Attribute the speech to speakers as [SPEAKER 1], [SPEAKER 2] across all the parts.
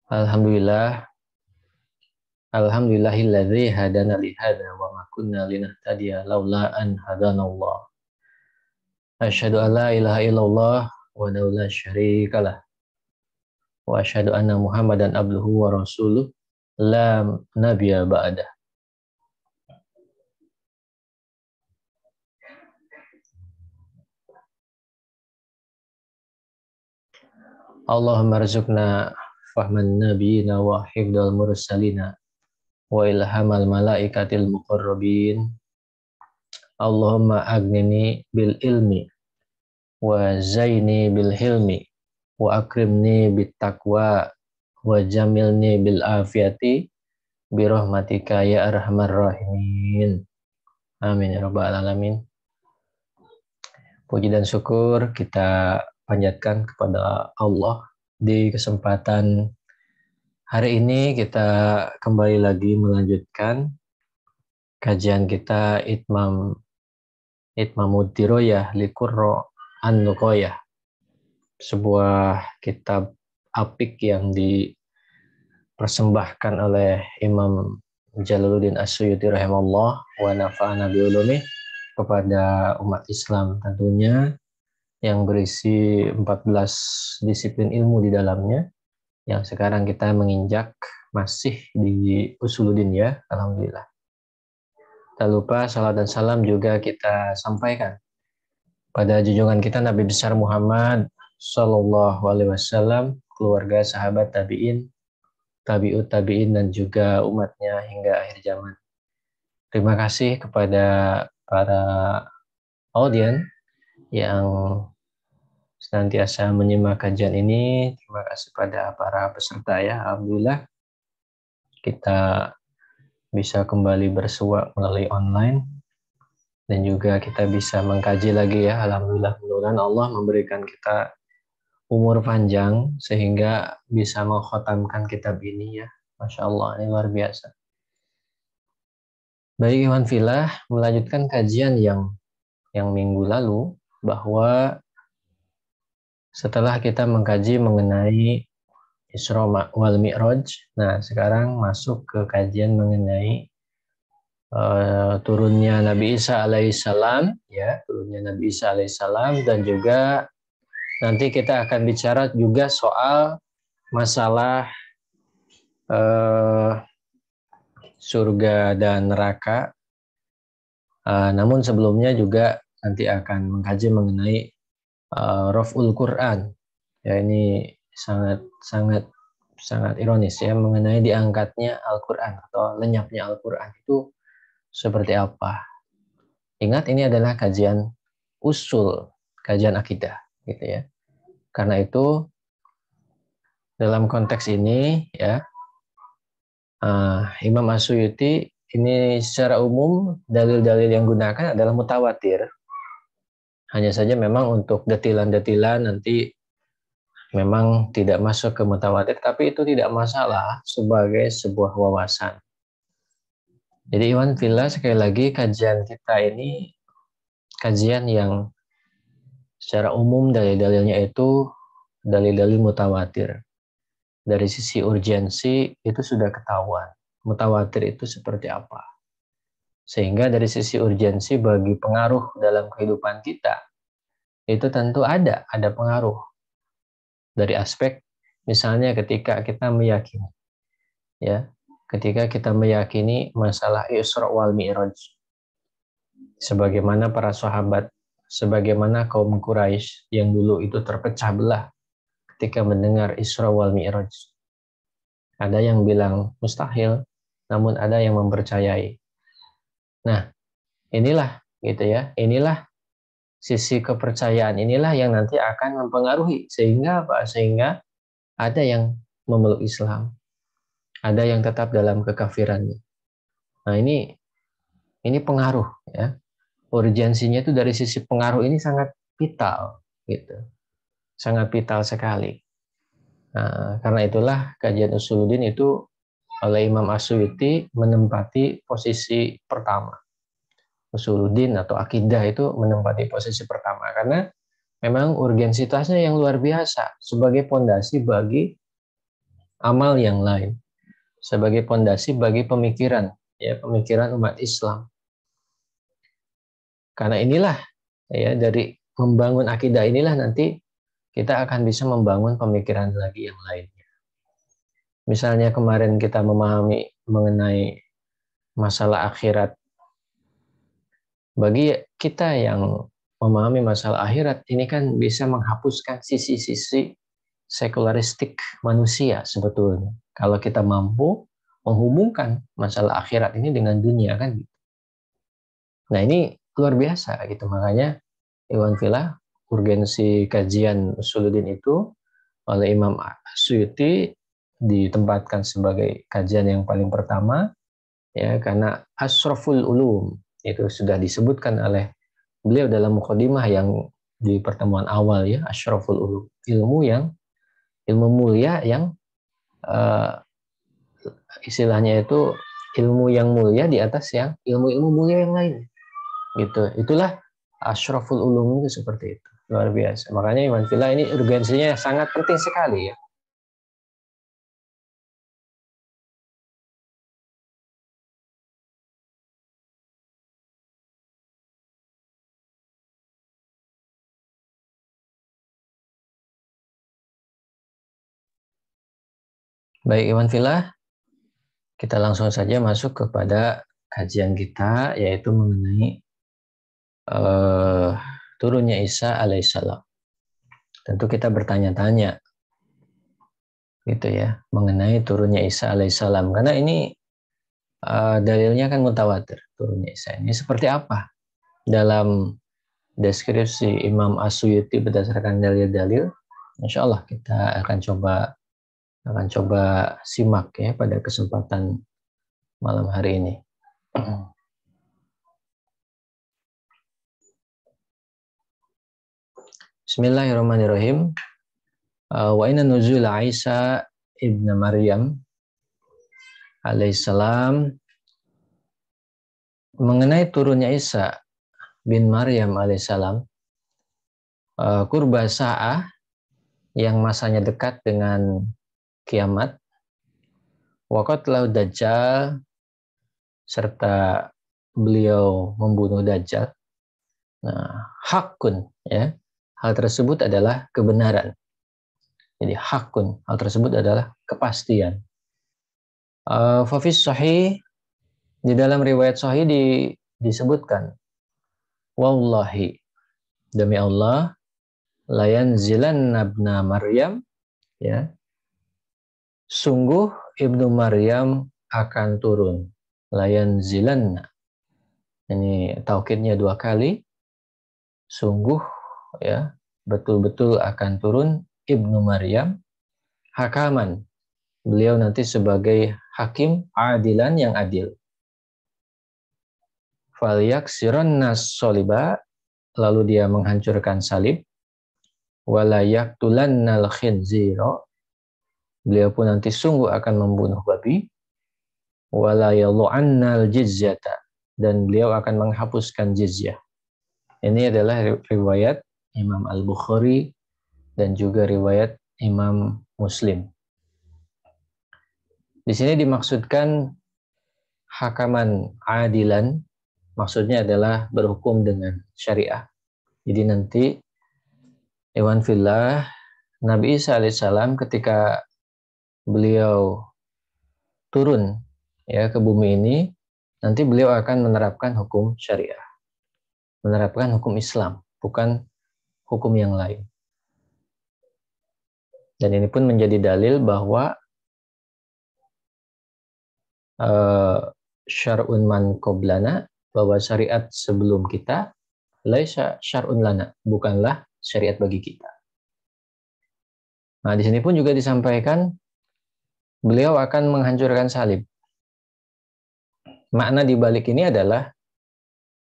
[SPEAKER 1] Alhamdulillah, alhamdulillahilladzi hadana li hadza wa ma kunna linahtadiya laula an hadanallah. Asyhadu an la ilaha illallah wa la syarikalah wa asyhadu anna Muhammadan abduhu wa rasuluh la nabiyya ba'da. Allahumma rzuqna fahman nabiyina wa hifdzal mursalina wa ilhamal malaikatil muqarrabin. Allahumma agnini bil ilmi wa zaini bil hilmi wa akrimni bit taqwa wa jamilni bil afiyati bi rahmatika ya arhamar rahimin. Amin ya rabbal alamin. Puji dan syukur kita panjatkan kepada Allah. Di kesempatan hari ini kita kembali lagi melanjutkan kajian kita Itmamud Diroyah Liqurra An-Nuqoyah, sebuah kitab apik yang dipersembahkan oleh Imam Jalaluddin As-Suyuti rahimahullah wa nafa'ana bi ulumih kepada umat Islam tentunya, yang berisi 14 disiplin ilmu di dalamnya, yang sekarang kita menginjak masih di Usuluddin ya, alhamdulillah. Tak lupa salat dan salam juga kita sampaikan pada junjungan kita Nabi besar Muhammad Sallallahu Alaihi Wasallam, keluarga, sahabat, tabiin, tabiut tabiin, dan juga umatnya hingga akhir zaman. Terima kasih kepada para audien yang senantiasa menyimak kajian ini. Terima kasih pada para peserta ya. Alhamdulillah kita bisa kembali bersua melalui online, dan juga kita bisa mengkaji lagi ya. Alhamdulillah, mudah-mudahan Allah memberikan kita umur panjang sehingga bisa mengkhatamkan kitab ini ya. Masya Allah, ini luar biasa. Baik Iwan Filah, melanjutkan kajian yang minggu lalu, bahwa setelah kita mengkaji mengenai Isra wal Mi'raj, nah sekarang masuk ke kajian mengenai turunnya Nabi Isa alaihissalam ya, turunnya Nabi Isa alaihissalam, dan juga nanti kita akan bicara juga soal masalah surga dan neraka. Namun sebelumnya juga nanti akan mengkaji mengenai Raf'ul Quran. Ya, ini sangat ironis ya, mengenai diangkatnya Al-Quran atau lenyapnya Al-Quran itu seperti apa. Ingat, ini adalah kajian usul, kajian akidah gitu ya. Karena itu dalam konteks ini ya, Imam As-Suyuti ini secara umum dalil-dalil yang gunakan adalah mutawatir. Hanya saja memang untuk detilan-detilan nanti memang tidak masuk ke mutawatir, tapi itu tidak masalah sebagai sebuah wawasan. Jadi Iwan Filah, sekali lagi kajian kita ini kajian yang secara umum dalil-dalilnya itu dalil-dalil mutawatir. Dari sisi urgensi itu sudah ketahuan mutawatir itu seperti apa. Sehingga dari sisi urgensi bagi pengaruh dalam kehidupan kita, itu tentu ada pengaruh. Dari aspek misalnya ketika kita meyakini ya, ketika kita meyakini masalah Isra wal Mi'raj, sebagaimana para sahabat, sebagaimana kaum Quraisy yang dulu itu terpecah belah ketika mendengar Isra wal Mi'raj. Ada yang bilang mustahil, namun ada yang mempercayai. Nah, inilah gitu ya, inilah sisi kepercayaan inilah yang nanti akan mempengaruhi, sehingga apa? Sehingga ada yang memeluk Islam, ada yang tetap dalam kekafirannya. Nah, ini pengaruh ya. Urgensinya itu dari sisi pengaruh ini sangat vital gitu. Sangat vital sekali. Nah, karena itulah kajian Usuluddin itu oleh Imam As-Suyuti menempati posisi pertama. Usuluddin atau akidah itu menempati posisi pertama karena memang urgensitasnya yang luar biasa sebagai pondasi bagi amal yang lain sebagai pondasi bagi pemikiran, ya, pemikiran umat Islam. Karena inilah, ya, dari membangun akidah inilah nanti kita akan bisa membangun pemikiran lagi yang lain. Misalnya kemarin kita memahami mengenai masalah akhirat. Bagi kita yang memahami masalah akhirat, ini kan bisa menghapuskan sisi-sisi sekularistik manusia sebetulnya. Kalau kita mampu menghubungkan masalah akhirat ini dengan dunia kan. Nah ini luar biasa gitu. Makanya Iwan Filah, urgensi kajian Usuluddin itu oleh Imam Suyuti ditempatkan sebagai kajian yang paling pertama, ya, karena asraful ulum itu sudah disebutkan oleh beliau dalam mukadimah yang di pertemuan awal, ya, asraful ulum, ilmu mulia yang uh, istilahnya itu ilmu yang mulia di atas yang ilmu-ilmu mulia yang lain gitu. Itulah asraful ulum itu seperti itu, luar biasa. Makanya Iwan Filah ini urgensinya sangat penting sekali, ya. Baik Iwan Filah, kita langsung saja masuk kepada kajian kita, yaitu mengenai uh, turunnya Isa alaihissalam. Tentu kita bertanya-tanya, gitu ya, mengenai turunnya Isa alaihissalam, karena ini dalilnya kan mutawatir. Turunnya Isa ini seperti apa dalam deskripsi Imam As-Suyuti berdasarkan dalil-dalil. Insya Allah kita akan coba simak, ya, pada kesempatan malam hari ini. Bismillahirrahmanirrahim. Wa inna nuzul Isa ibn Maryam alaihissalam, mengenai turunnya Isa bin Maryam alaihissalam, qurba sa'ah, yang masanya dekat dengan kiamat, wa qatlahu dajjal, serta beliau membunuh Dajjal. Nah, hakun, ya. Hal tersebut adalah kebenaran. Jadi hakun, hal tersebut adalah kepastian. Fafis sahih, di dalam riwayat sahih disebutkan, wallahi, demi Allah, layan zilan nabna Maryam, ya, sungguh ibnu Maryam akan turun. Layan zilan, ini taukidnya 2 kali, sungguh, ya, betul-betul akan turun ibnu Maryam, hakaman, beliau nanti sebagai hakim adilan yang adil. Falyaksiron nas soliba, lalu dia menghancurkan salib. Walayaqtulannal khinziro, beliau pun nanti sungguh akan membunuh babi. Walayadhu'annal jizyata, dan beliau akan menghapuskan jizyah. Ini adalah riwayat Imam Al-Bukhari dan juga riwayat Imam Muslim. Di sini dimaksudkan hakaman adilan, maksudnya adalah berhukum dengan syariah. Jadi nanti Iwan Fillah, Nabi Isa alaihissalam ketika beliau turun, ya, ke bumi ini, nanti beliau akan menerapkan hukum syariah, menerapkan hukum Islam, bukan hukum yang lain. Dan ini pun menjadi dalil bahwa syar'un man qoblana, bahwa syariat sebelum kita, laisa syar'un lana, bukanlah syariat bagi kita. Nah, di sini pun juga disampaikan beliau akan menghancurkan salib. Makna di balik ini adalah,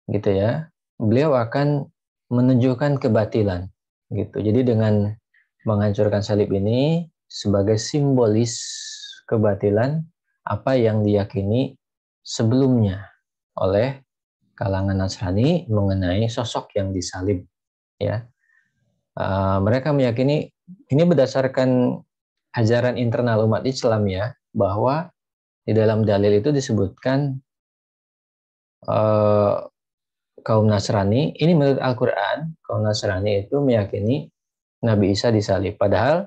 [SPEAKER 1] gitu ya, beliau akan menunjukkan kebatilan, gitu. Jadi dengan menghancurkan salib ini sebagai simbolis kebatilan apa yang diyakini sebelumnya oleh kalangan Nasrani mengenai sosok yang disalib, ya. Mereka meyakini ini berdasarkan ajaran internal umat Islam ya, bahwa di dalam dalil itu disebutkan kaum Nasrani, ini menurut Al-Quran, kaum Nasrani itu meyakini Nabi Isa disalib. Padahal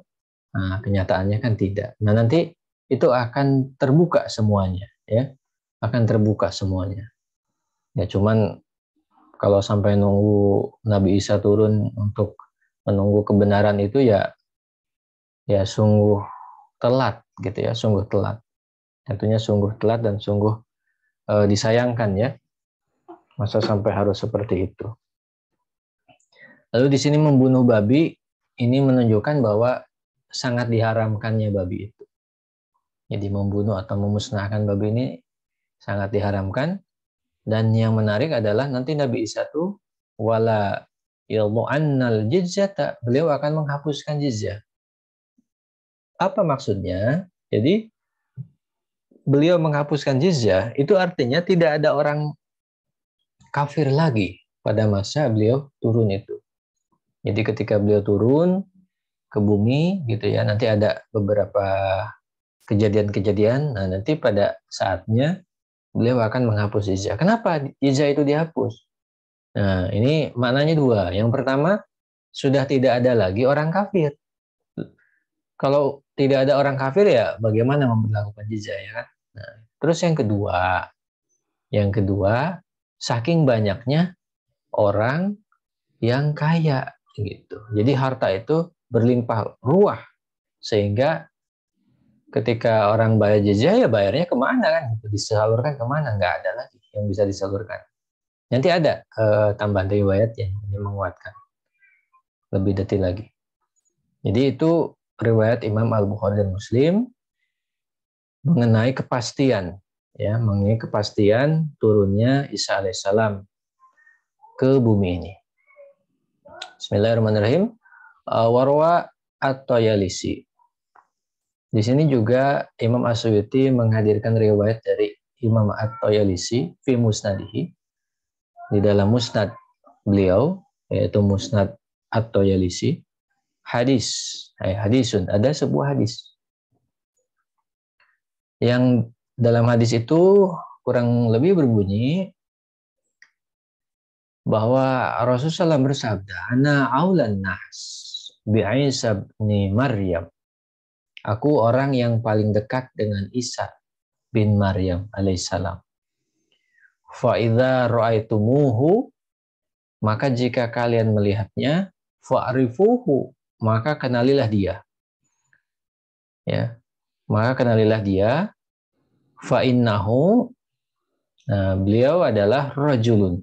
[SPEAKER 1] kenyataannya kan tidak. Nah, nanti itu akan terbuka semuanya, ya, akan terbuka semuanya. Ya, cuman kalau sampai nunggu Nabi Isa turun untuk menunggu kebenaran itu ya sungguh telat gitu ya, sungguh telat. Tentunya sungguh telat dan sungguh disayangkan ya. Masa sampai harus seperti itu. Lalu di sini membunuh babi ini menunjukkan bahwa sangat diharamkannya babi itu. Jadi membunuh atau memusnahkan babi ini sangat diharamkan. Dan yang menarik adalah nanti Nabi Isa itu wala yadhu'annal jizyata, beliau akan menghapuskan jizyah. Apa maksudnya? Jadi beliau menghapuskan jizyah itu artinya tidak ada orang kafir lagi pada masa beliau turun itu. Jadi ketika beliau turun ke bumi gitu ya, nanti ada beberapa kejadian-kejadian. Nah, nanti pada saatnya beliau akan menghapus jizyah. Kenapa jizyah itu dihapus? Nah, ini maknanya dua. Yang pertama, sudah tidak ada lagi orang kafir. Kalau tidak ada orang kafir ya bagaimana memperlakukan jizyah ya kan? Nah, terus yang kedua, saking banyaknya orang yang kaya gitu. Jadi harta itu berlimpah ruah sehingga ketika orang bayar jizyah ya bayarnya kemana kan? Disalurkan kemana? Nggak ada lagi yang bisa disalurkan. Nanti ada tambahan riwayat yang ini menguatkan lebih detail lagi. Jadi itu riwayat Imam Al-Bukhari dan Muslim mengenai kepastian ya, mengenai kepastian turunnya Isa alaihissalam ke bumi ini. Bismillahirrahmanirrahim. Warwa at-Tayalisi. Di sini juga Imam As-Suyuti menghadirkan riwayat dari Imam at-Tayalisi fi musnadihi, di dalam musnad beliau yaitu musnad at-Tayalisi, hadisun, ada sebuah hadis yang dalam hadis itu kurang lebih berbunyi bahwa Rasulullah SAW bersabda, ana aulan nas bi Isa bin Maryam. Aku orang yang paling dekat dengan Isa bin Maryam alaihissalam. Fa idza ra'aitumuhu, maka jika kalian melihatnya, fa'rifuhu, maka kenalilah dia. Ya. Maka kenalilah dia. Fa innahu, nah, beliau adalah rajulun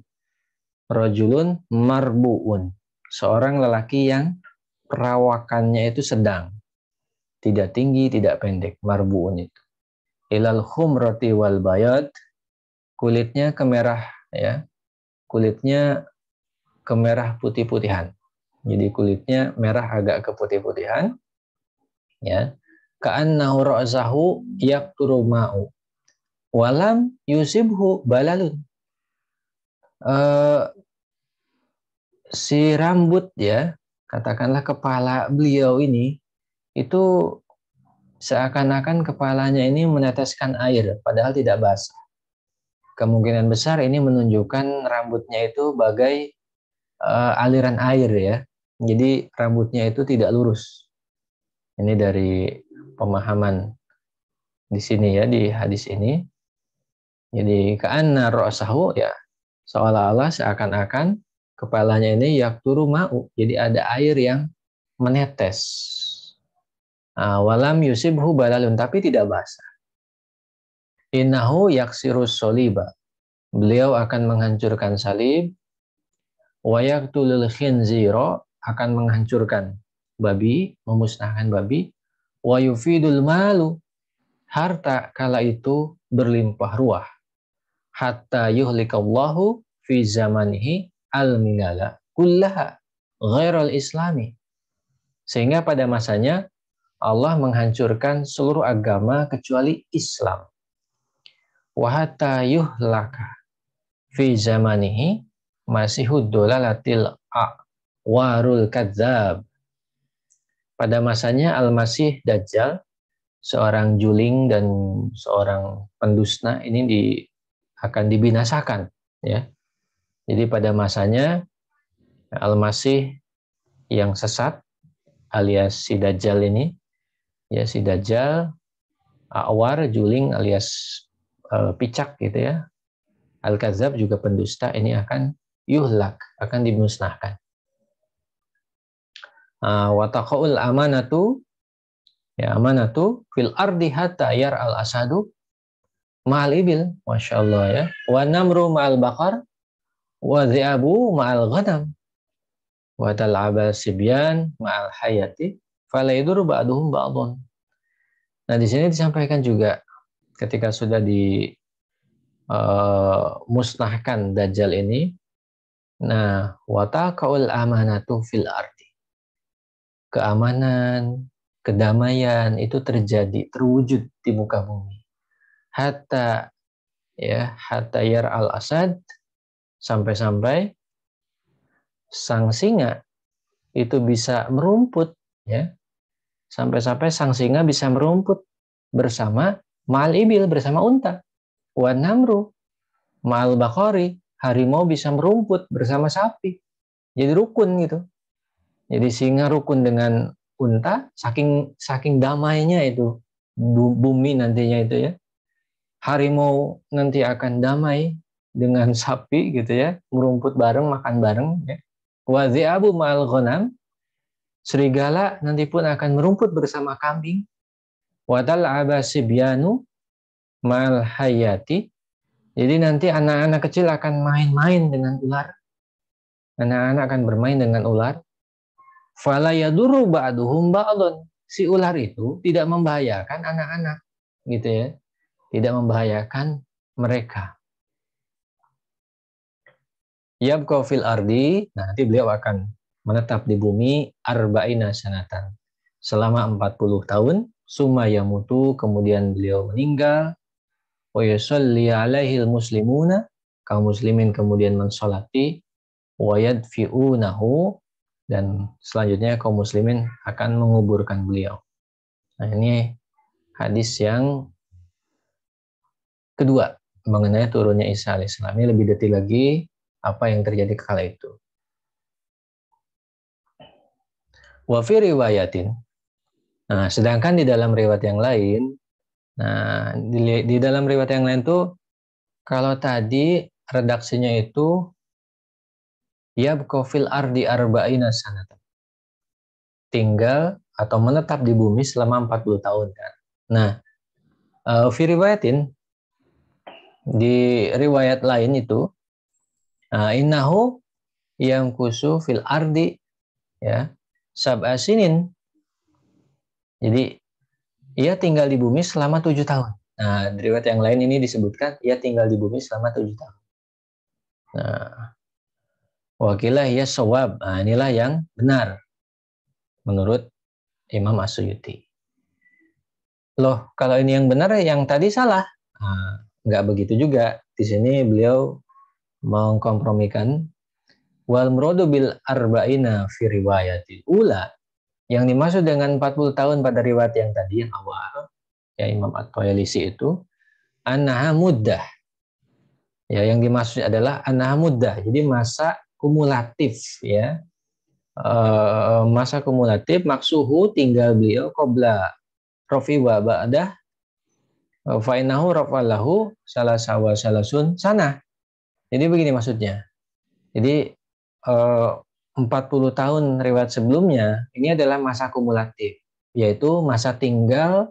[SPEAKER 1] marbuun, seorang lelaki yang perawakannya itu sedang, tidak tinggi, tidak pendek, marbuun itu. Ilal khumrati wal bayad, kulitnya kemerah ya. Kulitnya kemerah putih-putihan. Jadi kulitnya merah agak keputih-putihan ya. Ka'annahu ra'sahu yaqturu ma'u walam yusibhu balalun. Si rambut ya, katakanlah kepala beliau ini itu seakan-akan kepalanya ini meneteskan air padahal tidak basah. Kemungkinan besar ini menunjukkan rambutnya itu bagai aliran air ya. Jadi rambutnya itu tidak lurus. Ini dari pemahaman di sini ya, di hadis ini. Jadi ka'anna ra'sahu ya, seolah-olah seakan-akan kepalanya ini yakturu ma'u. Jadi ada air yang menetes. Walam yusibhu balalun, tapi tidak basah. Innahu yaksirus soliba. Beliau akan menghancurkan salib. Wa yaktulul khinziro, akan menghancurkan babi, memusnahkan babi. Wa yufidul malu, harta kala itu berlimpah ruah. Hatta yuhlikallahu fi zamanihi al-milala kullaha ghairal islami. Sehingga pada masanya Allah menghancurkan seluruh agama kecuali Islam. Wa hatta yuhlaka fi zamanihi masihud dolalatil warul kadzab. pada masanya Al-Masih Dajjal, seorang juling dan seorang pendusta ini akan dibinasakan, ya. Jadi pada masanya Al-Masih yang sesat alias si Dajjal ini, ya, si Dajjal, A'war, juling alias picak gitu ya. Al-Kadzab juga pendusta, ini akan yuhlak, akan dimusnahkan. Wa taqaul amanatu, ya, amanatu fil ardi hatta yar al asadu ma'al ibil, masya Allah ya, wa namru ma'al bakar, wa dhi'abu ma'al ghanam, wa tal'aba sibyan ma'al hayati, falaidur ba'duhum ba'dun. Nah, di sini disampaikan juga ketika sudah musnahkan Dajjal ini, nah, wa taqaul amanatu fil ardi, keamanan, kedamaian itu terjadi, terwujud di muka bumi. Hatta, ya, hatta yar al asad, sampai-sampai sang singa itu bisa merumput, ya, sampai-sampai sang singa bisa merumput bersama ma'al ibil, bersama unta. Wa namru ma'al bakori, harimau bisa merumput bersama sapi. Jadi rukun gitu. Jadi singa rukun dengan unta, saking damainya itu bumi nantinya itu ya. Harimau nanti akan damai dengan sapi gitu ya, merumput bareng, makan bareng ya. Wa dhi'abu ma'al ghanam, serigala nanti pun akan merumput bersama kambing. Wa tal'aba sibyanu ma'al hayati, jadi nanti anak-anak kecil akan main-main dengan ular. Anak-anak akan bermain dengan ular. Fala yadurru ba'duhum ba'dun. Si ular itu tidak membahayakan anak-anak, gitu ya. Tidak membahayakan mereka. Yabqa fil ardi, nanti beliau akan menetap di bumi arba'ina sanatan, selama 40 tahun. Summa yamutu, kemudian beliau meninggal. Wa yusalli alaihil muslimuna, kaum muslimin kemudian mensolati. Wa yadfi'unahu, dan selanjutnya kaum muslimin akan menguburkan beliau. Nah, ini hadis yang kedua mengenai turunnya Isa alaihissalam. Ini lebih detail lagi apa yang terjadi kala itu. Wa fi riwayatin. Nah, sedangkan di dalam riwayat yang lain, nah, di dalam riwayat yang lain tuh, kalau tadi redaksinya itu yabqa fil ardi arba'ina sanatan, tinggal atau menetap di bumi selama 40 tahun kan. Nah, fi riwayatin, di riwayat lain itu innahu yang kusu fil ardi, ya, sab'asinin. Jadi ia tinggal di bumi selama 7 tahun. Nah, di riwayat yang lain ini disebutkan ia tinggal di bumi selama 7 tahun. Nah, wakilah ya shawab. Nah, inilah yang benar menurut Imam As-Suyuti. Loh, kalau ini yang benar, yang tadi salah. Nah, nggak begitu juga. Di sini beliau mengkompromikan wal muradu bil arba'ina fi riwayatil ula, yang dimaksud dengan 40 tahun pada riwayat yang tadi yang awal, ya, Imam At-Tayalisi itu annaha muddah. Ya, yang dimaksud adalah annaha muddah. Jadi masa kumulatif, ya. Masa kumulatif maksuhu, tinggal beliau qabla rafi wa ba'dah fa innahu rafalahu salasa wa salasun sana. Jadi begini maksudnya. Jadi 40 tahun riwayat sebelumnya ini adalah masa kumulatif, yaitu masa tinggal,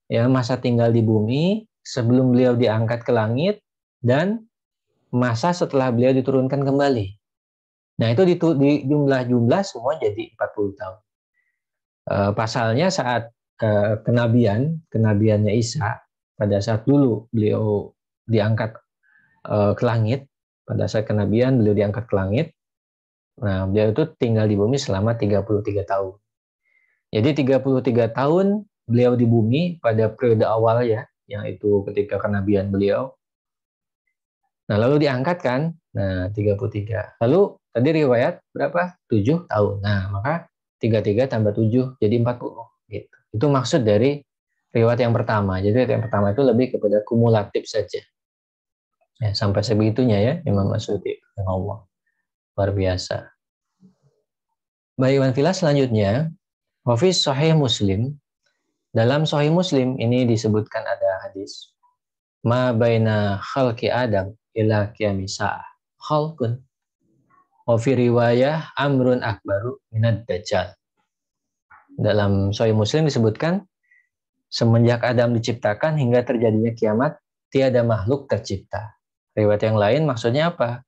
[SPEAKER 1] ya, masa tinggal di bumi sebelum beliau diangkat ke langit dan masa setelah beliau diturunkan kembali. Nah, itu di jumlah-jumlah semua jadi 40 tahun. Pasalnya saat kenabiannya Isa, pada saat dulu beliau diangkat ke langit, pada saat kenabian beliau diangkat ke langit. Nah, beliau itu tinggal di bumi selama 33 tahun. Jadi 33 tahun beliau di bumi pada periode awal, ya, yang itu ketika kenabian beliau. Nah, lalu diangkat kan, nah 33. Lalu tadi riwayat berapa? 7 tahun. Nah, maka 33 tambah 7 jadi 40 gitu. Itu maksud dari riwayat yang pertama. Jadi riwayat yang pertama itu lebih kepada kumulatif saja. Ya, sampai sebegitunya ya Imam Asy'uti Allah. Luar biasa. Baik, Iwan Filas, selanjutnya Hafiz Sahih Muslim. Dalam Sahih Muslim ini disebutkan ada hadis ma baina khalqi Adam ila qiyamis sa'ah khalqun wa fi riwayah amrun akbaru minad dajjal. Dalam Sahih Muslim disebutkan semenjak Adam diciptakan hingga terjadinya kiamat tiada makhluk tercipta. Riwayat yang lain maksudnya apa?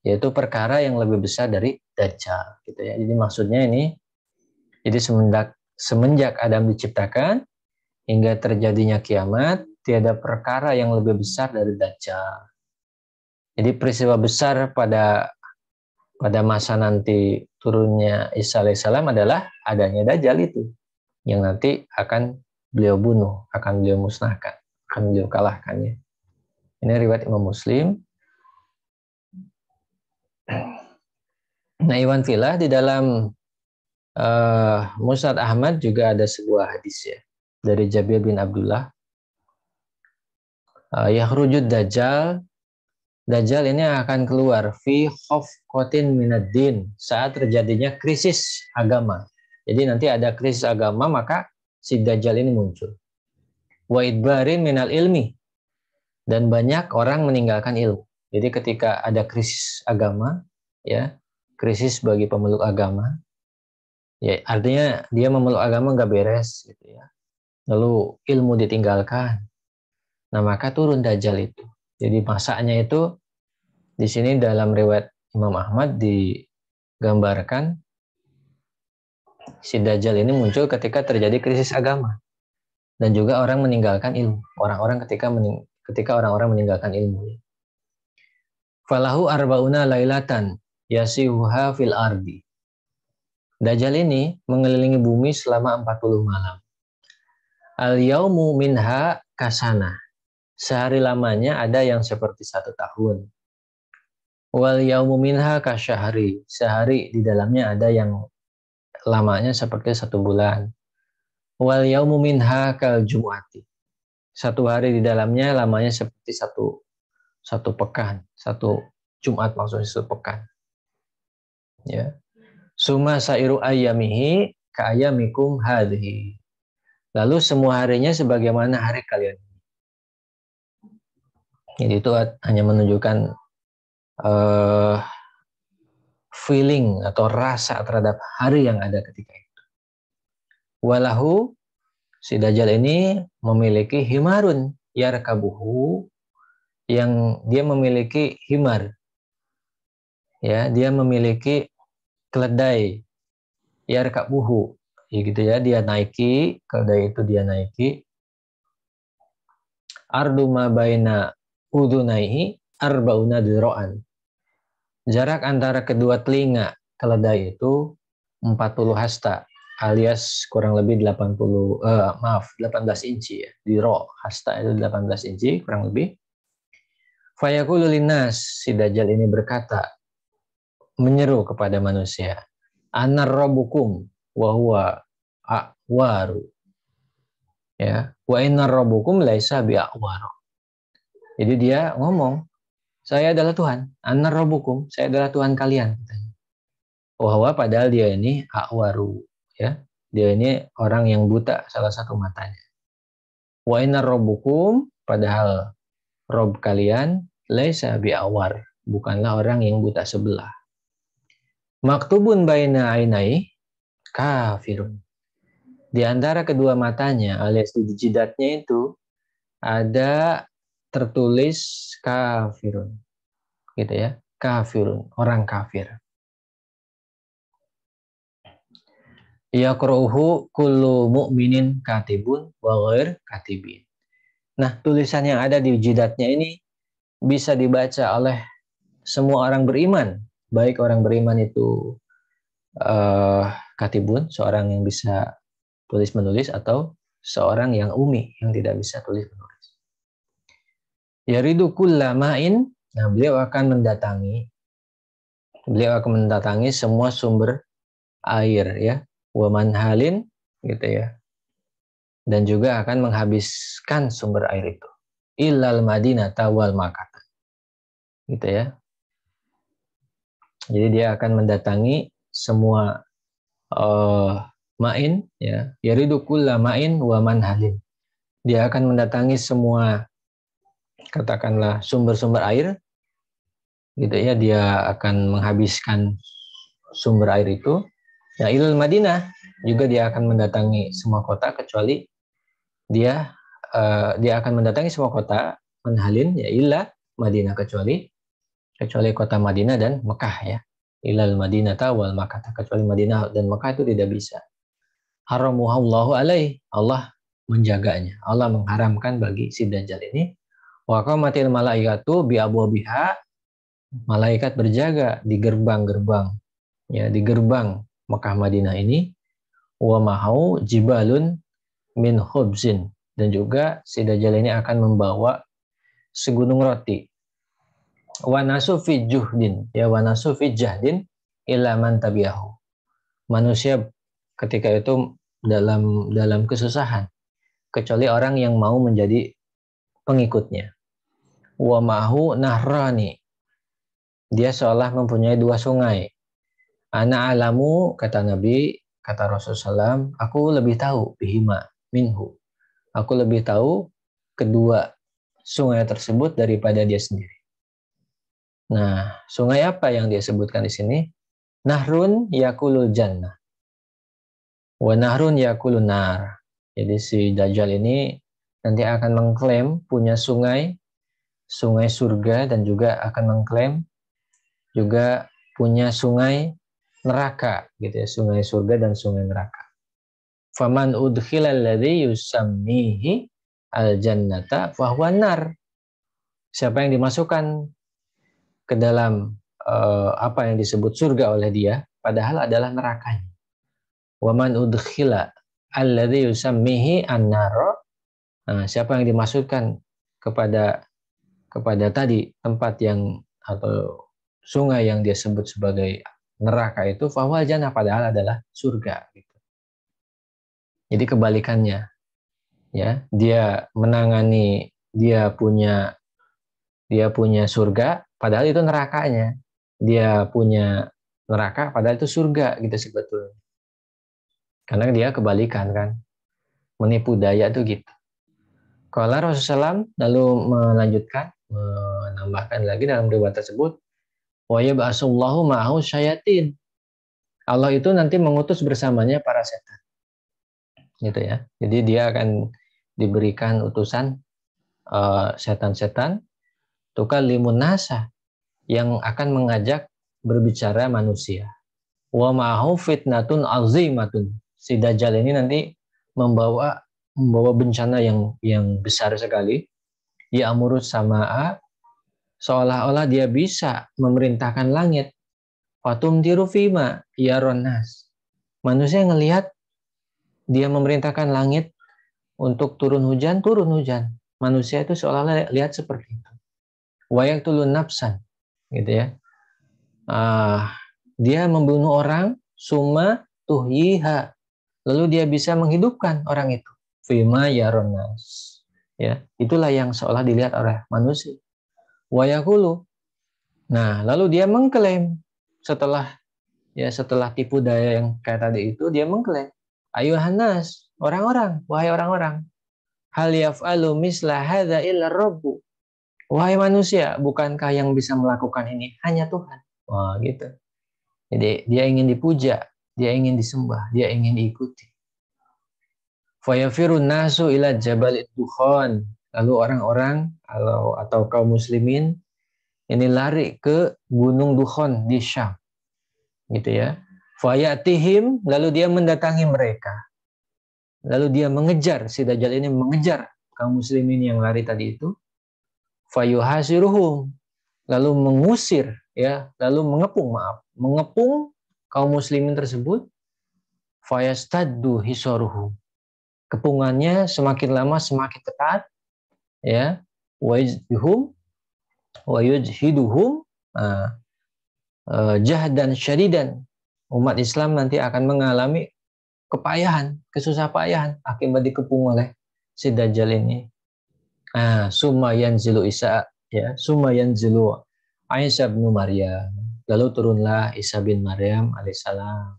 [SPEAKER 1] Yaitu perkara yang lebih besar dari dajjal gitu ya. Jadi maksudnya ini jadi semenjak Adam diciptakan hingga terjadinya kiamat, tiada perkara yang lebih besar dari Dajjal. Jadi peristiwa besar pada masa nanti turunnya Isa alaihissalam adalah adanya Dajjal itu, yang nanti akan beliau bunuh, akan beliau musnahkan, akan beliau kalahkannya. Ini riwayat Imam Muslim. Nah, Iwan Filah di dalam Musnad Ahmad juga ada sebuah hadis ya dari Jabir bin Abdullah. Yakhrujud Dajjal. Dajjal ini akan keluar fi khafqatin minad-din, saat terjadinya krisis agama. Jadi nanti ada krisis agama, maka si Dajjal ini muncul. Wa idbarin minal ilmi, dan banyak orang meninggalkan ilmu. Jadi ketika ada krisis agama, ya, krisis bagi pemeluk agama, ya artinya dia memeluk agama nggak beres gitu ya. Lalu ilmu ditinggalkan. Nah, maka turun Dajjal itu. Jadi masanya itu di sini dalam riwayat Imam Ahmad digambarkan si Dajjal ini muncul ketika terjadi krisis agama dan juga orang meninggalkan ilmu. Orang-orang ketika orang-orang meninggalkan ilmu. Falahu arbauna lailatan yasihuha fil ardi. Dajjal ini mengelilingi bumi selama 40 malam. Al yaumu minha kasana. Sehari lamanya ada yang seperti 1 tahun. Wal yaumu minha kasyahri. Sehari di dalamnya ada yang lamanya seperti 1 bulan. Wal yaumu minha kal jumu'ati. 1 hari di dalamnya lamanya seperti satu pekan. 1 Jumat maksudnya 1 pekan. Ya. Suma sairu ayyamihi ka ayyamikum hadhihi. Lalu semua harinya sebagaimana hari kalian. Jadi itu hanya menunjukkan feeling atau rasa terhadap hari yang ada ketika itu. Walahu, si Dajjal ini memiliki himarun yarkabuhu, yang dia memiliki himar. Ya, dia memiliki keledai yarkabuhu. Ya gitu ya, dia naiki, keledai itu dia naiki. Ardu ma baina udunaihi arbauna dira'an. Jarak antara kedua telinga keledai itu 40 hasta alias kurang lebih 18 inci ya. Diro hasta itu 18 inci kurang lebih. Fayaqulu linnas, si Dajjal ini berkata, menyeru kepada manusia, anar rabbukum wa huwa a'waru. Ya, wa innar rabbukum laisa bi'a'waru. Jadi dia ngomong, saya adalah Tuhan, anar rabbukum, saya adalah Tuhan kalian. Wahwa padahal dia ini a'waru, ya. Dia ini orang yang buta salah satu matanya. Wa innar rabbukum, padahal Rob kalian laisa bi'awar, bukanlah orang yang buta sebelah. Maktubun baina ainai kafirun. Di antara kedua matanya alias di jidatnya itu ada tertulis kafirun. Gitu ya, kafirun, orang kafir. Yaqra'uhu kullu mu'minin katibun wa ghair katibin. Nah, tulisan yang ada di jidatnya ini bisa dibaca oleh semua orang beriman, baik orang beriman itu katibun, seorang yang bisa tulis menulis, atau seorang yang umi yang tidak bisa tulis menulis. Yaridu kullama'in, nah beliau akan mendatangi semua sumber air ya. wa manhalin, gitu ya. Dan juga akan menghabiskan sumber air itu. Illal Madinata wal Makkah. Gitu ya. Jadi dia akan mendatangi semua ma'in, ya. Yaridu kulla ma'in wa manhalin. Dia akan mendatangi semua, katakanlah, sumber-sumber air, gitu ya. Dia akan menghabiskan sumber air itu. Ya, ilal Madinah juga dia akan mendatangi semua kota kecuali dia akan mendatangi semua kota manhalin, ya, illa Madinah, kecuali kota Madinah dan Mekah, ya. Ilal Madinah wal Makkah, kecuali Madinah dan Mekah itu tidak bisa. Haramuhallahu alaih, Allah menjaganya. Allah mengharamkan bagi si Dajjal ini. Wa qamatil malaikatu bi abwabiha, malaikat berjaga di gerbang-gerbang, ya, di gerbang Mekah Madinah ini. Wa mahau jibalun min khubzin, dan juga si Dajjal ini akan membawa segunung roti. Wa nasu fi juhdin, ya, wa nasu fi jahdin illa man tabi'ahu. Manusia ketika itu dalam kesusahan kecuali orang yang mau menjadi pengikutnya. Wa ma'hu nahrani, dia seolah mempunyai dua sungai. Ana alamu, kata Nabi, kata Rasulullah SAW, aku lebih tahu bihima minhu, aku lebih tahu kedua sungai tersebut daripada dia sendiri. Nah, sungai apa yang dia sebutkan di sini? Nahrun yakulul jannah wa nahrun yakulun nar. Jadi si Dajjal ini nanti akan mengklaim punya sungai surga, dan juga akan mengklaim juga punya sungai neraka, gitu ya, sungai surga dan sungai neraka. Faman udkhilal ladzi yusammihi al-jannata fahuwa nar. Siapa yang dimasukkan ke dalam apa yang disebut surga oleh dia, padahal adalah nerakanya. Waman udkhila alladzi yusammihi an-nar. Nah, siapa yang dimasukkan kepada tadi tempat yang atau sungai yang dia sebut sebagai neraka itu, fahuwa jannah, padahal adalah surga, gitu. Jadi kebalikannya, ya, dia menangani, dia punya surga padahal itu nerakanya. Dia punya neraka padahal itu surga, gitu sebetulnya. Karena dia kebalikan, kan, menipu daya itu, gitu. Qala Rasulullah SAW lalu melanjutkan, menambahkan lagi dalam riwayat tersebut, wa yab'asullahu ma'ahu syayatin. Allah itu nanti mengutus bersamanya para setan, gitu ya. Jadi dia akan diberikan utusan setan-setan tukallimun nasa, yang akan mengajak berbicara manusia. Wa ma'ahu fitnatun azimatun. Si Dajjal ini nanti membawa bencana yang besar sekali. Ya amurus sama'a, seolah-olah dia bisa memerintahkan langit. Fatum tirufima yaron nas. Manusia ngelihat dia memerintahkan langit untuk turun hujan. Manusia itu seolah-olah lihat seperti itu. Wa yaqtulun nafsan, gitu ya. Dia membunuh orang, summa tuhyiha, lalu dia bisa menghidupkan orang itu. Fima yaron nas. Ya, itulah yang seolah dilihat oleh manusia. Wa yaqulu. Nah, lalu dia mengklaim setelah tipu daya yang kayak tadi itu, dia mengklaim, ayuhan nas, orang-orang, wahai orang-orang, hal yaf'alu misla hadza illa rabbu. Wahai manusia, bukankah yang bisa melakukan ini hanya Tuhan? Wah, gitu. Jadi dia ingin dipuja, dia ingin disembah, dia ingin diikuti. Fayafirun nasu ila jabalid dukhan. Lalu orang-orang atau kaum muslimin ini lari ke gunung Dukhon di Syam, gitu ya. Fayatihim, lalu dia mendatangi mereka. Lalu dia mengejar, si Dajjal ini mengejar kaum muslimin yang lari tadi itu. Fayuhasiruhum, lalu mengusir, ya, lalu mengepung kaum muslimin tersebut. Fayastaddu hisaruhum, kepungannya semakin lama semakin ketat, ya. Wayujhiduhum jahdan syadidan. Umat Islam nanti akan mengalami kepayahan, kesusah payahan akibat dikepung oleh si Dajjal ini. Summa yanzilu Isa, ya, summa yanzilu Isa bin Maryam. Lalu turunlah Isa bin Maryam alaihissalam.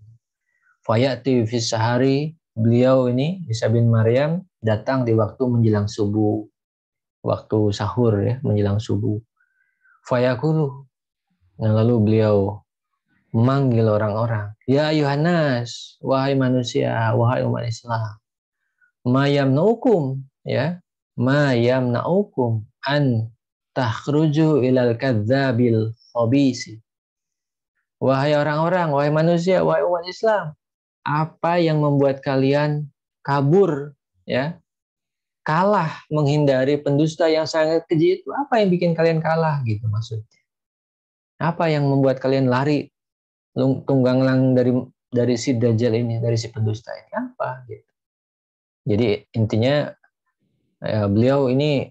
[SPEAKER 1] Fayati fi sahari, beliau ini Isa bin Maryam datang di waktu menjelang subuh, waktu sahur ya, menjelang subuh. Fayaqulu, nah lalu beliau memanggil orang-orang, ya Yohanes, wahai manusia, wahai umat Islam, mayam naukum, ya, mayam naukum an takhruju ilal kadzabil khabisi. Wahai orang-orang, wahai manusia, wahai umat Islam, apa yang membuat kalian kabur, ya, kalah menghindari pendusta yang sangat keji itu? Apa yang bikin kalian kalah gitu maksudnya? Apa yang membuat kalian lari tunggang lang dari si Dajjal ini, dari si pendusta ini? Apa gitu. Jadi intinya beliau ini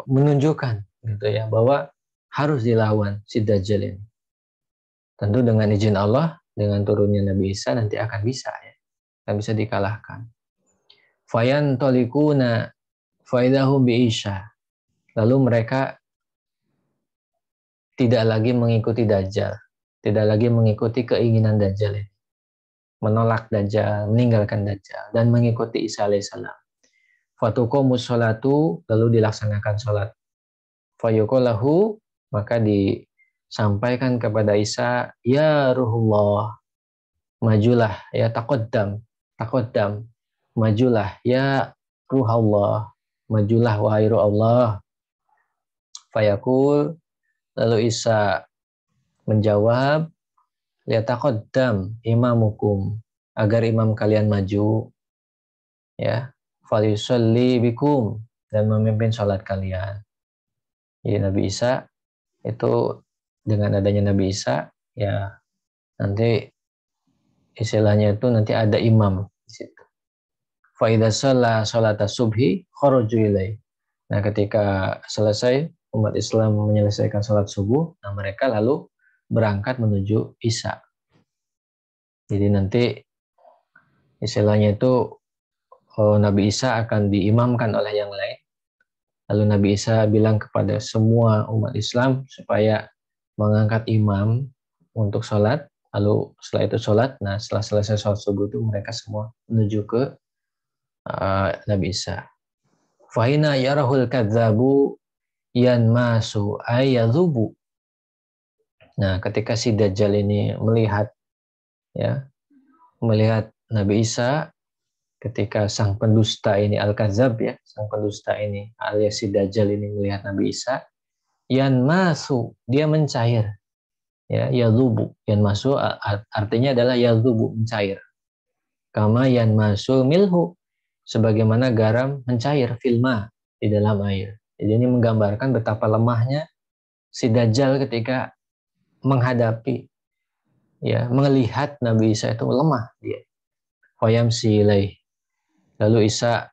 [SPEAKER 1] menunjukkan gitu ya bahwa harus dilawan si Dajjal ini. Tentu dengan izin Allah, dengan turunnya Nabi Isa nanti akan bisa ya. Akan bisa dikalahkan. Fayan tolikuna faidahum bi Isa. Lalu mereka tidak lagi mengikuti Dajjal, tidak lagi mengikuti keinginan Dajjal ini. Menolak Dajjal, meninggalkan Dajjal dan mengikuti Isa alaihissalam. Fatuqomus sholatu, lalu dilaksanakan sholat. Fayuqolahu, maka disampaikan kepada Isa, ya Ruhullah, majulah, ya taqaddam, majulah, ya Ruhullah, majulah wahai Ruh Allah. Fayaqul, lalu Isa menjawab, ya taqaddam imamukum, agar imam kalian maju, ya, falyusalli bikum, dan memimpin sholat kalian. Jadi Nabi Isa itu, dengan adanya Nabi Isa, ya nanti istilahnya itu nanti ada imam di situ. Fa idza shalla sholata subhi kharaju ilai. Nah, ketika selesai umat Islam menyelesaikan sholat subuh, nah mereka lalu berangkat menuju Isya. Jadi nanti istilahnya itu Nabi Isa akan diimamkan oleh yang lain. Lalu Nabi Isa bilang kepada semua umat Islam supaya mengangkat imam untuk sholat. Lalu setelah itu sholat, nah setelah selesai sholat subuh itu mereka semua menuju ke Nabi Isa. Fahina yarahul kadzabu yanmasu ayadzubu. Nah, ketika si Dajjal ini melihat Nabi Isa, ketika sang pendusta ini Al-Kadzab ya, sang pendusta ini alias si Dajjal ini melihat Nabi Isa, yanmasu, dia mencair. Ya, yadzubu, yanmasu artinya adalah yadzubu, mencair. Kama yanmasu milhu, sebagaimana garam mencair filma di dalam air. Jadi ini menggambarkan betapa lemahnya si Dajjal ketika menghadapi, ya, melihat Nabi Isa itu lemah dia. Fayamsi ilaih. Lalu Isa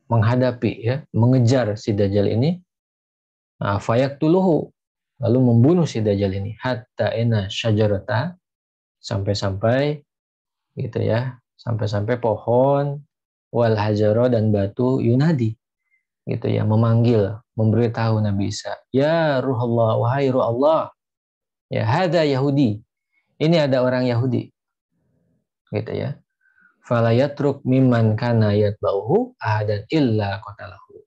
[SPEAKER 1] menghadapi, ya, mengejar si Dajjal ini. Fayaktuluhu, lalu membunuh si Dajjal ini. Hatta ena syajarata, sampai-sampai gitu ya, sampai-sampai pohon wal hajaro, dan batu yunadi gitu ya, memanggil, memberitahu Nabi Isa, ya Ruh Allah, wahai Ruh Allah, ya hadza Yahudi, ini ada orang Yahudi gitu ya. Fala yatruk mimman kana yatba'uhu ahadan illa qatalahu.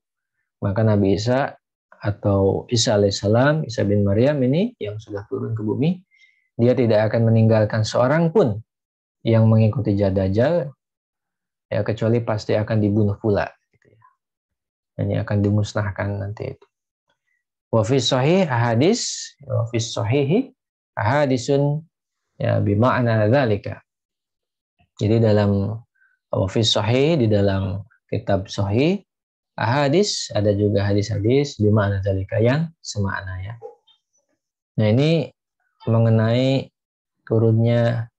[SPEAKER 1] Maka Nabi Isa atau Isa alaihissalam, Isa bin Maryam ini yang sudah turun ke bumi, dia tidak akan meninggalkan seorang pun yang mengikuti Dajjal, ya, kecuali pasti akan dibunuh pula gitu ya. Ini akan dimusnahkan nanti itu. Wa fi sahih ahadis, wa fi sahihi ahadisun, ya, bima'na dzalika. Jadi dalam wa fi sahih, di dalam kitab sahih, ahadis, ada juga hadis-hadis bima'na dzalika, yang semakna ya. Nah, ini mengenai turunnya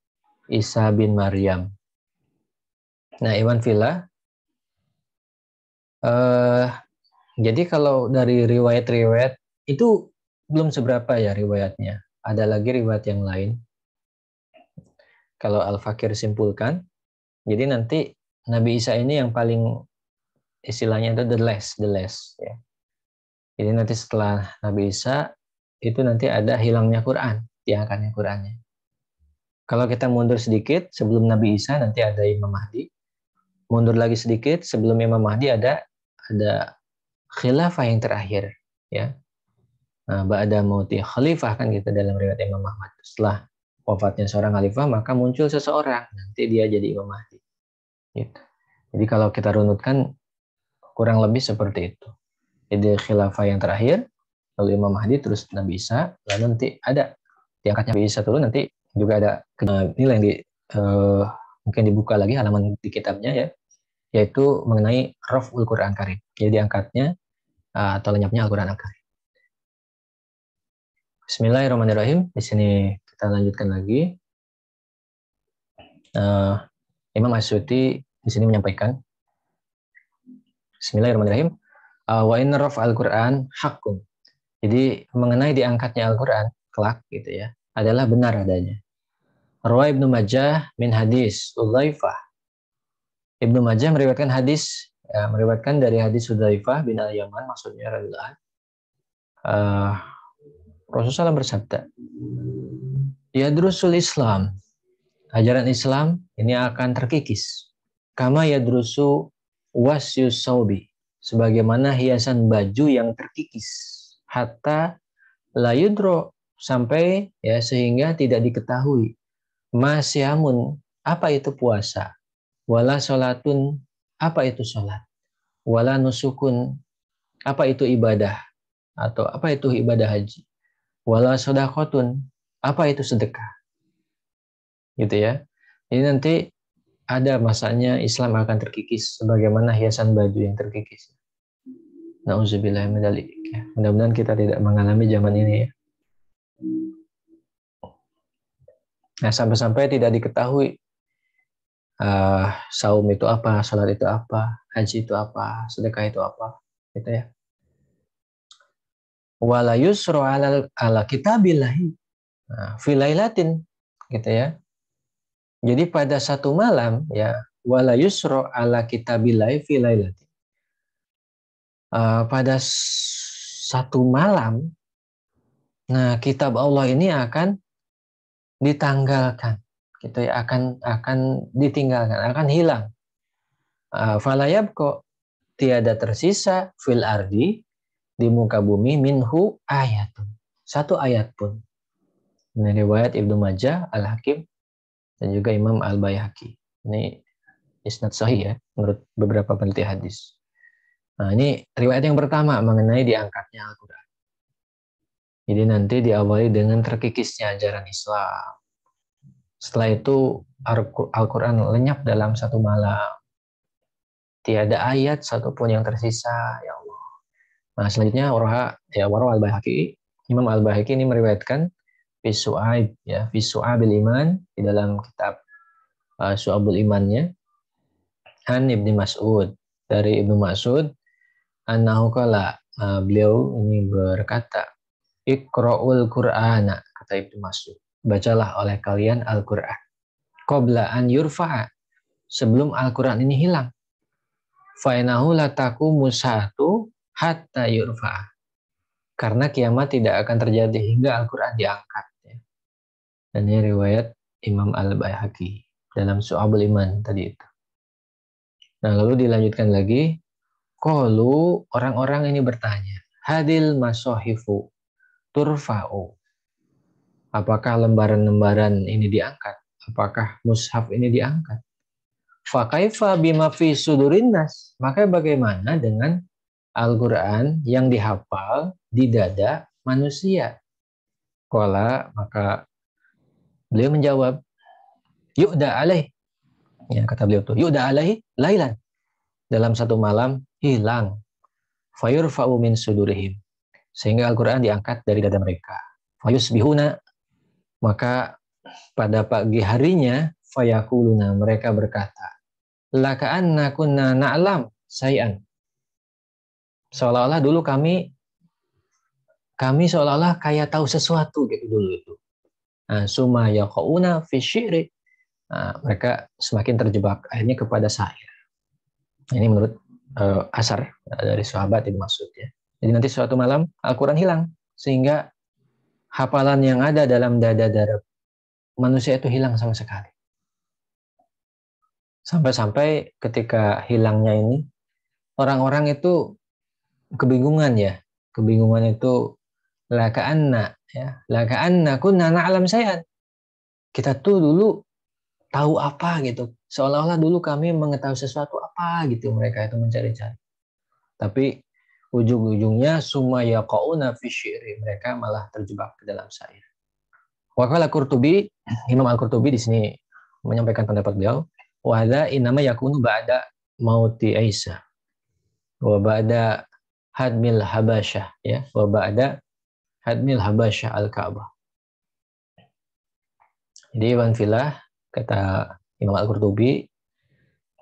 [SPEAKER 1] Isa bin Maryam. Nah, Iwan Villa, jadi kalau dari riwayat-riwayat itu belum seberapa ya riwayatnya. Ada lagi riwayat yang lain. kalau Al-Fakir simpulkan, jadi nanti Nabi Isa ini yang paling istilahnya itu the last ya. Jadi nanti setelah Nabi Isa itu nanti ada hilangnya Quran, diangkatnya Qurannya. Kalau kita mundur sedikit sebelum Nabi Isa nanti ada Imam Mahdi. Mundur lagi sedikit sebelum Imam Mahdi ada khilafah yang terakhir ya. Nah, ba'da mauti khalifah kan gitu dalam riwayat Imam Ahmad. Setelah wafatnya seorang khalifah maka muncul seseorang, nanti dia jadi Imam Mahdi. Gitu. Jadi kalau kita runutkan kurang lebih seperti itu. Jadi khilafah yang terakhir, lalu Imam Mahdi, terus Nabi Isa, lalu nanti ada diangkatnya Nabi Isa dulu, nanti juga ada nilai yang mungkin dibuka lagi halaman di kitabnya ya, yaitu mengenai Raf'ul Quran Karim. Jadi diangkatnya atau lenyapnya Al-Quran Al-Karim. Bismillahirrahmanirrahim. Di sini kita lanjutkan lagi. Imam Asyuti di sini menyampaikan, Bismillahirrahmanirrahim. Wa inna raf'al Quran haqqun. Jadi mengenai diangkatnya Al-Quran kelak gitu ya, adalah benar adanya. Rawi Ibnu Majah min hadis Udzaifah. Ibnu Majah meriwayatkan hadis, meriwayatkan dari hadis Udzaifah bin Al-Yaman, maksudnya radhiyallahu Rasulullah bersabda, Yadrusul Islam, ajaran Islam ini akan terkikis. Kama yadrusu wasyus saubi, sebagaimana hiasan baju yang terkikis. Hatta la yudro, sampai ya sehingga tidak diketahui. Masyamun, apa itu puasa? Wala sholatun, apa itu sholat? Wala nusukun, apa itu ibadah? Atau apa itu ibadah haji? Wala sodakotun, apa itu sedekah? Gitu ya. Jadi nanti ada masanya Islam akan terkikis sebagaimana hiasan baju yang terkikis. Nauzubillah min dzalik. Mudah-mudahan kita tidak mengalami zaman ini ya. Nah, sampai-sampai tidak diketahui saum itu apa, salat itu apa, haji itu apa, sedekah itu apa, gitu ya. Wala yusra ala kitabillahi fi lailatin, gitu ya. Jadi pada satu malam ya, wala yusra ala kitabillahi fi lailatin. Pada satu malam, nah kitab Allah ini akan ditanggalkan, gitu ya, akan ditinggalkan, akan hilang. Falayab kok tiada tersisa fil ardi, di muka bumi, minhu ayatun, satu ayat pun. Ini riwayat Ibnu Majah, Al-Hakim, dan juga Imam Al-Baihaqi. Ini isnad sahih ya, menurut beberapa peneliti hadis. Nah, ini riwayat yang pertama mengenai diangkatnya Al-Quran. Jadi nanti diawali dengan terkikisnya ajaran Islam. Setelah itu Al-Quran lenyap dalam satu malam. Tiada ayat satupun yang tersisa, ya Allah. Nah, selanjutnya Warwa Al-Baihaqi, Imam Al-Baihaqi ini meriwayatkan fi Su'abil Iman, di dalam kitab Su'abul Imannya, An Ibnu Mas'ud, dari Ibnu Mas'ud, annahu qala, beliau ini berkata, Iqra'ul Qur'ana, kata Ibnu Mas'ud, bacalah oleh kalian Al-Qur'an, qabla an yurfa'a, sebelum Al-Qur'an ini hilang. Fa'inahu lataqumu sa'atu hatta yurfa'a, karena kiamat tidak akan terjadi hingga Al-Quran diangkat. Dan ini riwayat Imam Al-Baihaqi dalam Su'abul Iman tadi itu. Nah, lalu dilanjutkan lagi, qalu, orang-orang ini bertanya, hadil masohifu turfa'u, apakah lembaran-lembaran ini diangkat? Apakah mushaf ini diangkat? Fa kaifa bima fi sudurin nas, maka bagaimana dengan Al-Quran yang dihafal di dada manusia? Qala, maka beliau menjawab, yu'da alaih, ya kata beliau tuh, yu'da alaih lailan, dalam satu malam hilang. Fayurfa'u min sudurihim, sehingga Al-Quran diangkat dari dada mereka. Fayusbihuna, maka pada pagi harinya, fayakuluna, mereka berkata, laka'anna kunna na'lam say'an, seolah-olah dulu kami seolah-olah kayak tahu sesuatu gitu dulu itu. Nah, summa yaqauna fi syi'ri, mereka semakin terjebak akhirnya kepada syair. Ini menurut asar dari sahabat ini maksudnya. Jadi nanti suatu malam Al-Quran hilang sehingga hafalan yang ada dalam dada-dada manusia itu hilang sama sekali. Sampai-sampai ketika hilangnya ini orang-orang itu kebingungan ya. Kebingungan itu laka'anna ya. Laka'anna kunna na'lam syai'an. Kita tuh dulu tahu apa gitu. Seolah-olah dulu kami mengetahui sesuatu apa gitu mereka itu mencari-cari. Tapi ujung-ujungnya summa yaqauna fi syi'ri, mereka malah terjebak ke dalam syair. Waqala Qurtubi, Imam Al-Qurtubi di sini menyampaikan pendapat beliau, wa hadza inama yakunu ba'da mauti Isa wa ba'da hadmil habasyah ya, wa ba'da hadmil habasyah al-Ka'bah. Jadi wan filah kata Imam Al-Qurtubi,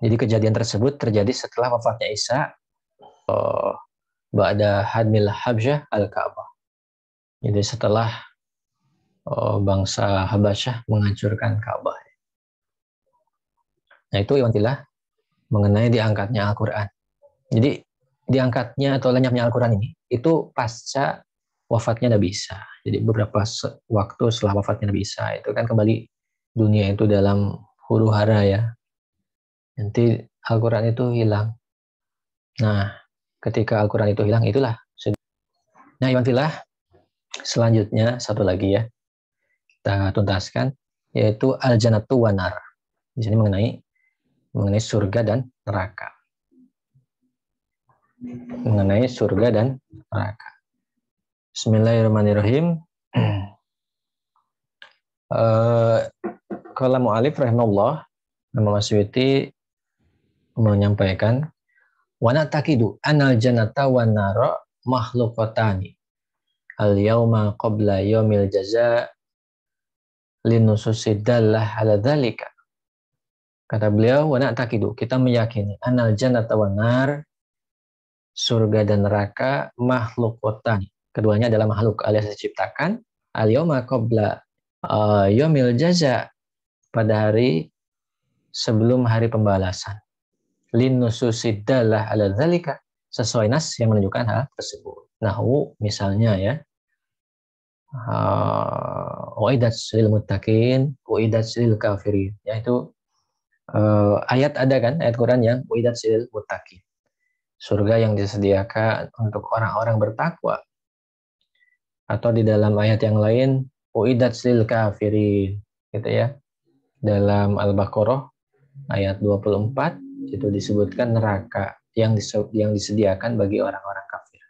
[SPEAKER 1] jadi kejadian tersebut terjadi setelah wafatnya Isa ba'da hadmil habasyah al-Ka'bah. Jadi setelah bangsa Habasyah menghancurkan Ka'bah. Nah itu iwantilah mengenai diangkatnya Al-Quran. Jadi diangkatnya atau lenyapnya Al-Quran ini itu pasca wafatnya Nabi Isa. Jadi beberapa waktu setelah wafatnya Nabi Isa itu kan kembali dunia itu dalam huru hara ya. Nanti Al-Quran itu hilang. Nah ketika Al-Quran itu hilang itulah. Nah iwantilah selanjutnya satu lagi ya. Kita tuntaskan yaitu al-jannatu wan nar. Di sini mengenai surga dan neraka. Mengenai surga dan neraka. Bismillahirrahmanirrahim. Qala mu'alif rahimahullah, Imam Asyuti menyampaikan wa na'taqidu anal jannata wan nara makhluqatani al yauma qabla yaumil jaza linususidallah ala dzalika. Kata beliau, wa na'taqidu, kita meyakini anal jannata wan nar, surga dan neraka makhluqatan. Keduanya adalah makhluk alias diciptakan. Al yauma qabla yaumil jaza, pada hari sebelum hari pembalasan. Linususidallah ala dzalika, sesuai nas yang menunjukkan hal tersebut. Nahu misalnya ya, uidat lil muttaqin, uidat lil kafirin, yaitu ayat ada kan, ayat Quran yang uidat lil muttaqin, surga yang disediakan untuk orang-orang bertakwa. Atau di dalam ayat yang lain uidat lil kafirin gitu ya. Dalam Al-Baqarah ayat 24 itu disebutkan neraka yang disediakan bagi orang-orang kafir.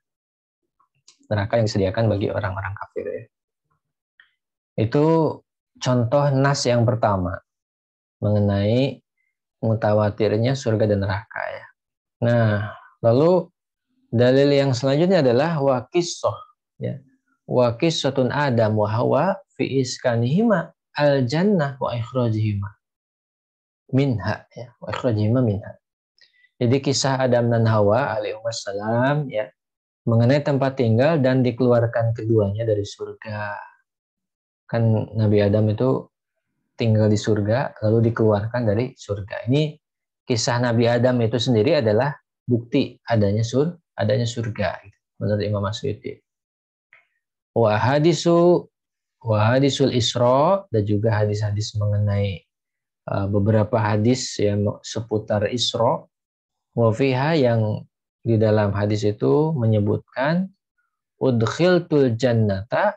[SPEAKER 1] Neraka yang disediakan bagi orang-orang kafir ya. Itu contoh nas yang pertama mengenai mutawatirnya surga dan neraka ya. Nah, lalu dalil yang selanjutnya adalah waqisah ya. Waqisatun Adam wa Hawa fi iskanihima al-jannah wa ikhrajihima minha ya, wa ikhrajihima minha. Jadi kisah Adam dan Hawa alaihissalam ya, mengenai tempat tinggal dan dikeluarkan keduanya dari surga. Kan Nabi Adam itu tinggal di surga lalu dikeluarkan dari surga. Ini kisah Nabi Adam itu sendiri adalah bukti adanya surga gitu, menurut Imam Asyuti. Wa hadisul Isra, dan juga hadis-hadis mengenai beberapa hadis yang seputar Isra. Wa fiha, yang di dalam hadis itu menyebutkan udkhiltul jannata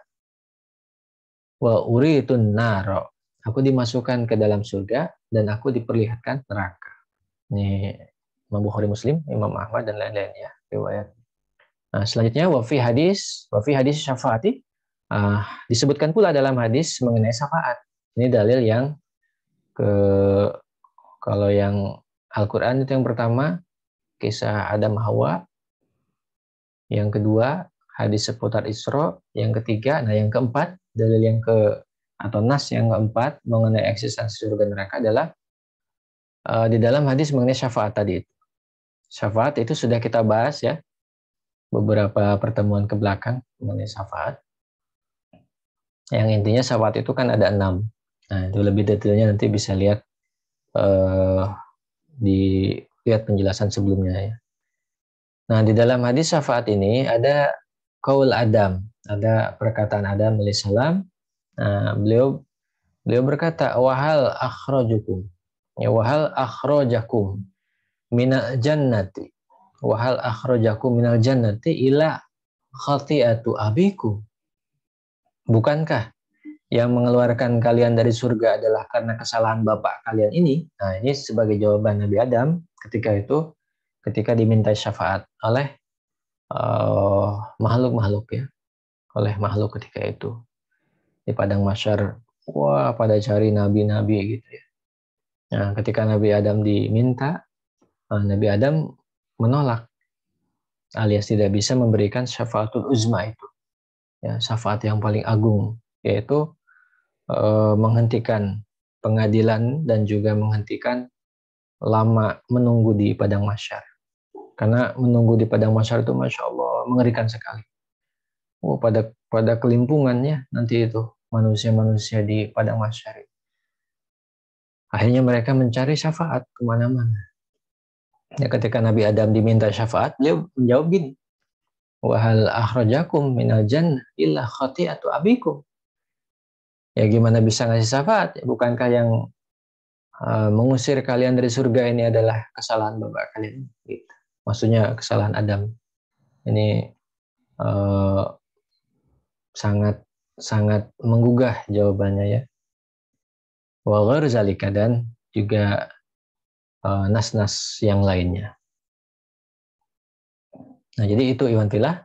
[SPEAKER 1] wa uritun nara, aku dimasukkan ke dalam surga dan aku diperlihatkan neraka. Ini Imam Bukhari, Muslim, Imam Ahmad dan lain-lain ya riwayat. Nah, selanjutnya wa fi hadis syafaati, disebutkan pula dalam hadis mengenai syafaat. Ini dalil yang kalau yang Al-Quran itu yang pertama kisah Adam Hawa, yang kedua hadis seputar Isra, yang ketiga, nah yang keempat dalil yang atau nas yang keempat mengenai eksistensi surga neraka adalah di dalam hadis mengenai syafaat tadi. Syafaat itu sudah kita bahas ya beberapa pertemuan ke belakang mengenai syafaat. Yang intinya syafaat itu kan ada 6. Nah, itu lebih detailnya nanti bisa lihat dilihat penjelasan sebelumnya ya. Nah, di dalam hadis syafaat ini ada qaul Adam, ada perkataan Adam alaihissalam. Nah, beliau berkata, wahal akhrajukum, ya wahal akhrajakum minal jannati, wahal akhrajakum minal jannati ila khati'atu abikum. Bukankah yang mengeluarkan kalian dari surga adalah karena kesalahan bapak kalian ini? Nah, ini sebagai jawaban Nabi Adam ketika diminta syafaat oleh makhluk-makhluk ya, oleh makhluk ketika itu di padang mahsyar. Wah, pada cari nabi-nabi gitu ya. Nah, ketika Nabi Adam diminta, Nabi Adam menolak alias tidak bisa memberikan syafaatul uzma itu. Ya, syafaat yang paling agung, yaitu menghentikan pengadilan dan juga menghentikan lama menunggu di padang mahsyar. Karena menunggu di padang mahsyar itu Masya Allah mengerikan sekali. Oh, pada kelimpungannya nanti itu manusia-manusia di padang mahsyar. Akhirnya mereka mencari syafaat kemana-mana. Ya, ketika Nabi Adam diminta syafaat, beliau menjawab gini, wahal akhrajakum minal jannah illa khati'atu abikum. Ya gimana bisa ngasih syafaat? Bukankah yang mengusir kalian dari surga ini adalah kesalahan bapak kalian? Gitu. Maksudnya kesalahan Adam. Ini sangat sangat menggugah jawabannya ya. Wa ghair zalika, dan juga nas-nas yang lainnya. Nah, jadi itu Iwan Filah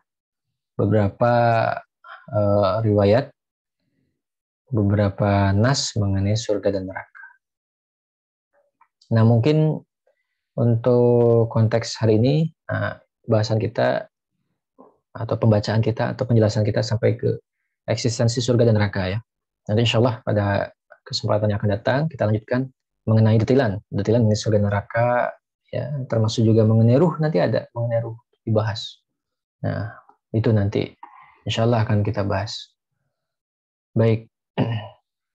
[SPEAKER 1] beberapa riwayat, beberapa nas mengenai surga dan neraka. Nah, mungkin untuk konteks hari ini bahasan kita atau pembacaan kita atau penjelasan kita sampai ke eksistensi surga dan neraka ya. Nanti insya Allah pada kesempatan yang akan datang kita lanjutkan mengenai detilan mengenai surga dan neraka ya, termasuk juga mengenai ruh, nanti ada mengenai ruh dibahas. Nah, itu nanti insya Allah akan kita bahas. Baik.